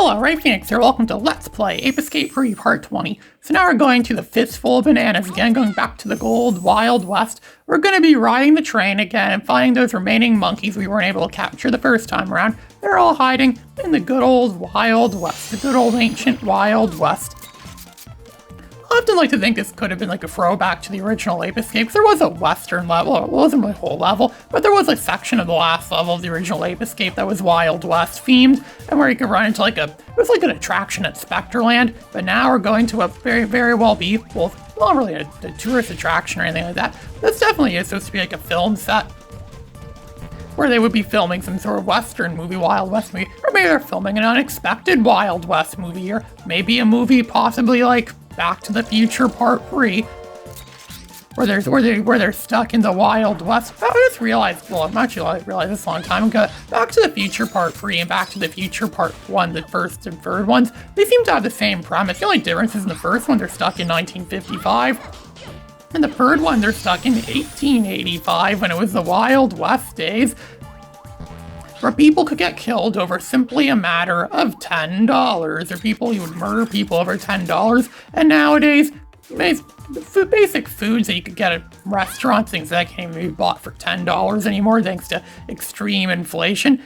Hello, Ray Phoenix here. Welcome to Let's Play Ape Escape Free Part 20. So now we're going to the Fistful of Bananas again, going back to the old Wild West. We're going to be riding the train again and finding those remaining monkeys we weren't able to capture the first time around. They're all hiding in the good old Wild West, the good old ancient Wild West. I often like to think this could have been like a throwback to the original Ape Escape. There was a western level, it wasn't the whole level, but there was a section of the last level of the original Ape Escape that was Wild West themed, and where you could run into it was like an attraction at Spectreland, but now we're going to a very well be, well, not really a tourist attraction or anything like that. This definitely is supposed to be like a film set, where they would be filming some sort of western movie, Wild West movie, or maybe they're filming an unexpected Wild West movie, or maybe a movie possibly like Back to the Future Part 3, where they're stuck in the Wild West. I just realized, well, I realized this a long time ago, Back to the Future Part 3 and Back to the Future Part 1, the first and third ones, they seem to have the same premise. The only difference is in the first one, they're stuck in 1955. In the third one, they're stuck in 1885, when it was the Wild West days, where people could get killed over simply a matter of $10, or you would murder people over $10, and nowadays, basic foods that you could get at restaurants, things that can't even be bought for $10 anymore, thanks to extreme inflation.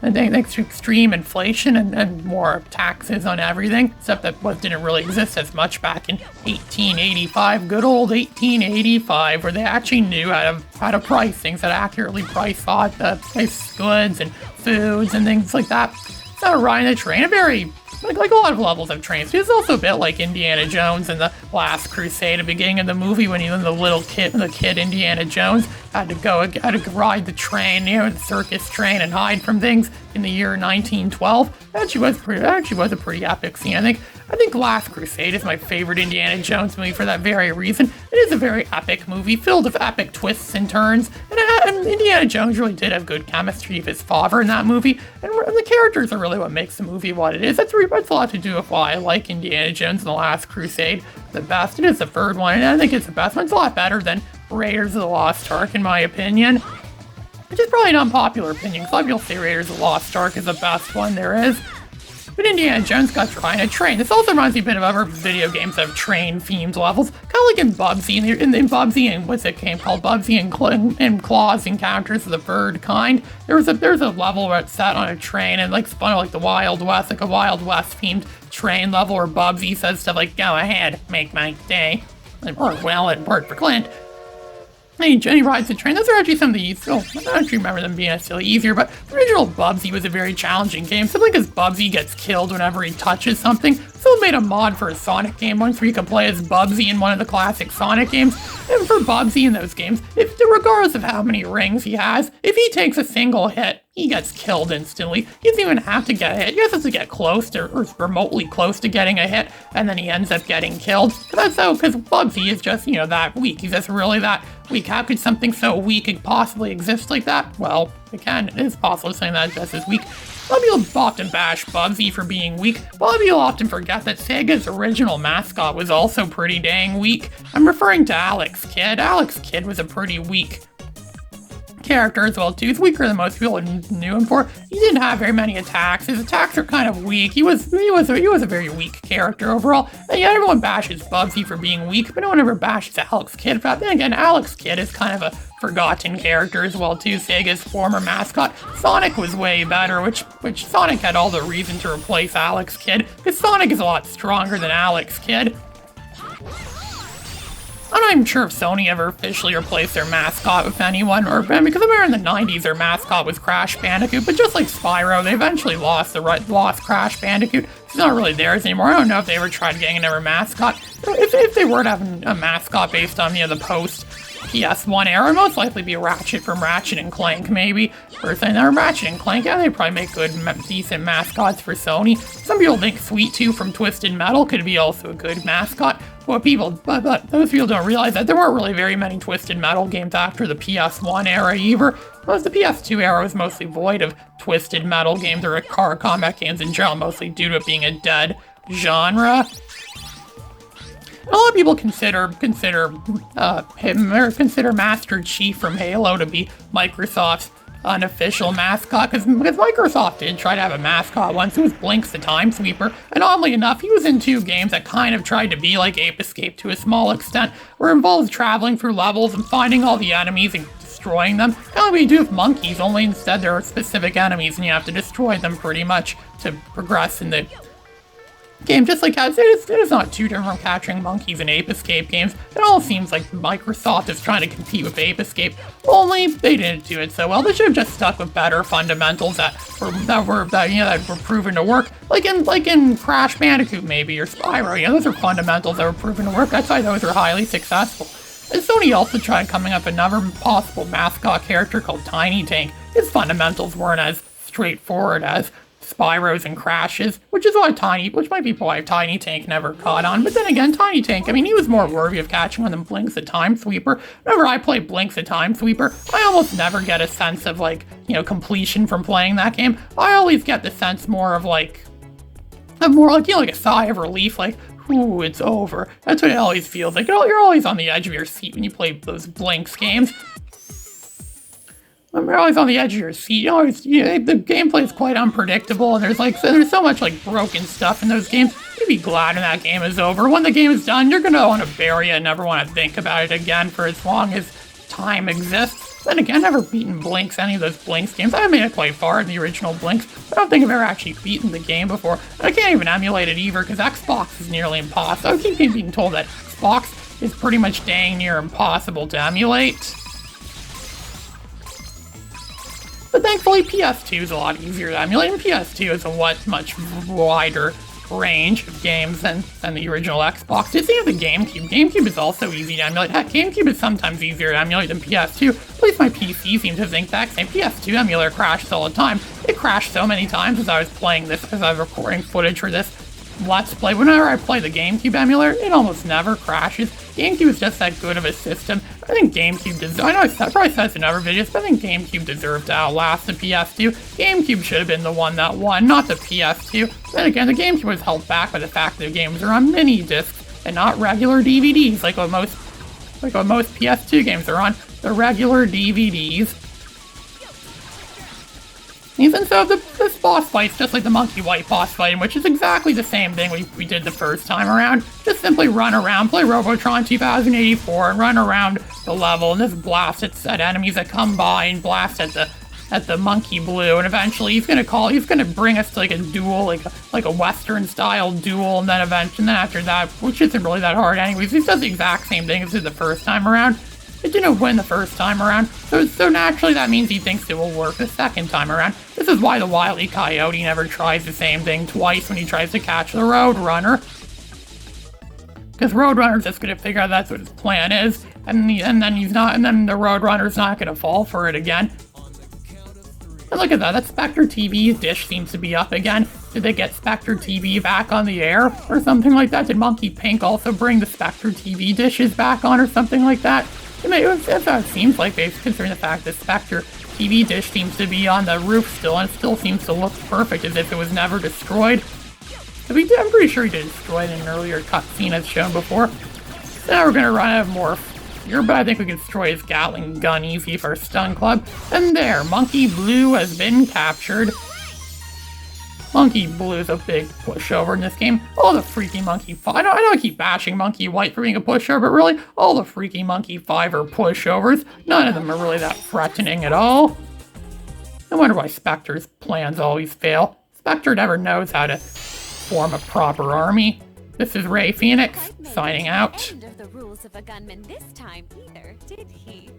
And thanks to extreme inflation and more taxes on everything, stuff that didn't really exist as much back in 1885, good old 1885, where they actually knew how to price things, how to accurately price goods and foods and things like that. So riding the train, like a lot of levels of trains. It's also a bit like Indiana Jones and the Last Crusade at the beginning of the movie, when even the kid Indiana Jones had to ride the train, the circus train, and hide from things in the year 1912. That actually was a pretty epic scene. I think Last Crusade is my favorite Indiana Jones movie for that very reason. It is a very epic movie, filled with epic twists and turns, and Indiana Jones really did have good chemistry with his father in that movie, and the characters are really what makes the movie what it is. That's a lot to do with why I like Indiana Jones and the Last Crusade the best. It is the third one, and I think it's the best one. It's a lot better than Raiders of the Lost Ark, in my opinion. Which is probably an unpopular opinion, because a lot of people say Raiders of the Lost Ark is the best one there is. But Indiana Jones got to ride a train. This also reminds me a bit of other video games that have train-themed levels. Kind of like in Bubsy, in Bubsy and what's that game called? Bubsy and Claws Encounters of the Third Kind. There's a level where it's set on a train and spun like the Wild West, like a Wild West-themed train level where Bubsy says stuff like, "Go ahead, make my day." Or, well, it worked for Clint. And Jenny rides the train. Those are actually some of the easier. I don't actually remember them being necessarily easier, but the original Bubsy was a very challenging game, simply because Bubsy gets killed whenever he touches something. Someone made a mod for a Sonic game once where you could play as Bubsy in one of the classic Sonic games. And for Bubsy in those games, regardless of how many rings he has, if he takes a single hit, he gets killed instantly. He doesn't even have to get a hit. He just has to get close to, or remotely close to getting a hit, and then he ends up getting killed. That's so, because Bubsy is just, that weak. He's just really that weak. How could something so weak possibly exist like that? Well, it is possible something that's just as weak. A lot of people often bash Bubsy for being weak. A lot of people often forget that Sega's original mascot was also pretty dang weak. I'm referring to Alex Kidd. Alex Kidd was a pretty weak character as well too. He's weaker than most people knew him for. He didn't have very many attacks. His attacks are kind of weak. He was a very weak character overall. And yeah, everyone bashes Bubsy for being weak, but no one ever bashes Alex Kidd for that. Then again, Alex Kidd is kind of a forgotten character as well too. Sega's former mascot Sonic was way better, which Sonic had all the reason to replace Alex Kidd, because Sonic is a lot stronger than Alex Kidd. I'm not even sure if Sony ever officially replaced their mascot with anyone, because I remember in the 90s their mascot was Crash Bandicoot, but just like Spyro, they eventually lost Crash Bandicoot. It's not really theirs anymore. I don't know if they ever tried getting another mascot. If they were to have a mascot based on the post PS1 era, it'd most likely be Ratchet from Ratchet and Clank, maybe. Or something. Ratchet and Clank, yeah, they probably make good, decent mascots for Sony. Some people think Sweet Tooth from Twisted Metal could be also a good mascot. But those people don't realize that there weren't really very many Twisted Metal games after the PS1 era either. Most the PS2 era was mostly void of Twisted Metal games or car combat games in general, mostly due to it being a dead genre. A lot of people consider Master Chief from Halo to be Microsoft's unofficial mascot, because Microsoft did try to have a mascot once. It was Blinx the Time Sweeper, and oddly enough, he was in 2 games that kind of tried to be like Ape Escape to a small extent, where it involves traveling through levels and finding all the enemies and destroying them. Kind of like we do with monkeys, only instead there are specific enemies and you have to destroy them pretty much to progress in the game. Just like it is not too different from capturing monkeys in Ape Escape games. It all seems like Microsoft is trying to compete with Ape Escape, only they didn't do it so well. They should have just stuck with better fundamentals that were proven to work, like in Crash Bandicoot maybe, or Spyro. Those are fundamentals that were proven to work. That's why those are highly successful. And Sony also tried coming up with another possible mascot character called Tiny Tank. His fundamentals weren't as straightforward as Spyro's and Crash's, which might be why Tiny Tank never caught on. But then again, Tiny Tank, I mean, he was more worthy of catching on than Blinx the Time Sweeper. Whenever I play Blinx the Time Sweeper, I almost never get a sense of, completion from playing that game. I always get the sense more of, like a sigh of relief, like, ooh, it's over. That's what it always feels like. You're always on the edge of your seat when you play those Blinx games. You're always on the edge of your seat. The gameplay is quite unpredictable, and there's so much broken stuff in those games. You'd be glad when that game is over. When the game is done, you're gonna want to bury it and never want to think about it again for as long as time exists. Then again, I've never beaten Blinx, any of those Blinx games. I haven't made it quite far in the original Blinx, but I don't think I've ever actually beaten the game before. And I can't even emulate it either, because Xbox is nearly impossible. I keep being told that Xbox is pretty much dang near impossible to emulate. But thankfully, PS2 is a lot easier to emulate, and PS2 is a much wider range of games than the original Xbox. It's even the GameCube. GameCube is also easy to emulate. Heck, GameCube is sometimes easier to emulate than PS2. At least my PC seems to think that same. PS2 emulator crashes all the time. It crashed so many times as I was playing this, as I was recording footage for this Let's Play. Whenever I play the GameCube emulator, it almost never crashes. GameCube is just that good of a system. I think GameCube deserves, I know I probably said this in other videos, but I think GameCube deserved to outlast the PS2. GameCube should have been the one that won, not the PS2. Then again, the GameCube was held back by the fact that the games are on mini discs and not regular DVDs, like what most PS2 games are on. The regular DVDs. Even so, this boss fight's just like the Monkey White boss fight, which is exactly the same thing we did the first time around. Just simply run around, play Robotron 2084, and run around the level, and just blast at enemies that come by, and blast at the Monkey Blue, and eventually he's gonna bring us to a duel, like a Western style duel, and then after that, which isn't really that hard anyways, he does the exact same thing as he did the first time around. It didn't win the first time around, so naturally that means he thinks it will work the second time around. This is why the Wile E. Coyote never tries the same thing twice when he tries to catch the Roadrunner. Because Roadrunner's just gonna figure out that's what his plan is, and then the Roadrunner's not gonna fall for it again. And look at that, that Spectre TV dish seems to be up again. Did they get Spectre TV back on the air or something like that? Did Monkey Pink also bring the Spectre TV dishes back on or something like that? That's how it seems like, considering the fact that Spectre TV dish seems to be on the roof still, and it still seems to look perfect as if it was never destroyed. I'm pretty sure he did destroy it in an earlier cutscene as shown before. So now we're gonna run out of Morph here, but I think we can destroy his Gatling gun easy for Stun Club. And there, Monkey Blue has been captured. Monkey Blue is a big pushover in this game. All the Freaky Monkey 5. I know I keep bashing Monkey White for being a pushover, but really, all the Freaky Monkey 5 are pushovers. None of them are really that threatening at all. I wonder why Spectre's plans always fail. Spectre never knows how to form a proper army. This is Ray Phoenix, signing out. End of the rules of a gunman this time either, did he?